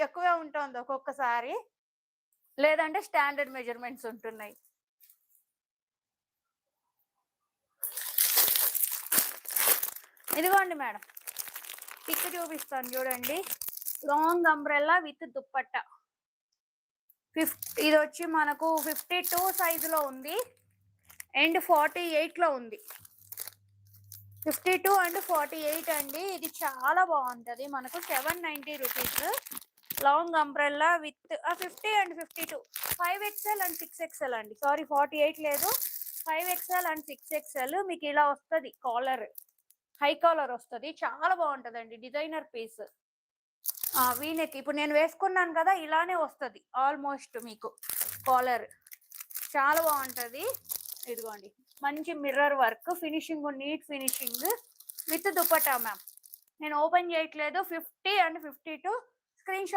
ఎక్కువే ఉంటుంది ఒక్కొక్కసారి. లేదంటే స్టాండర్డ్ మెజర్‌మెంట్స్ ఉంటున్నాయి. ఇదిగోండి మేడం. పిక్ చూపిస్తాను చూడండి. Long umbrella with dupatta. ఇదొచ్చి మనకు 52 సైజులో ఉంది. అండ్ 48లో ఉంది. 52 అండ్ 48 అండి. ఇది చాలా బాగుంటది. మనకు 790 rupees. Long umbrella with 50 and 52 5XL and 6XL అండి. సారీ 48 లేదు, 5XL అండ్ 6XL. మీకు ఇలా వస్తుంది కాలర్, హై కాలర్ వస్తుంది. చాలా బాగుంటదండి. Designer piece. వీనెక్ ఇప్పుడు నేను వేసుకున్నాను కదా, ఇలానే వస్తుంది ఆల్మోస్ట్ మీకు కాలర్. చాలా బాగుంటది. ఇదిగోండి, మంచి mirror work, finishing neat finishing with dupatta ma'am. నేను ఓపెన్ చేయట్లేదు. 50 అండ్ 52 స్క్రీన్ షాట్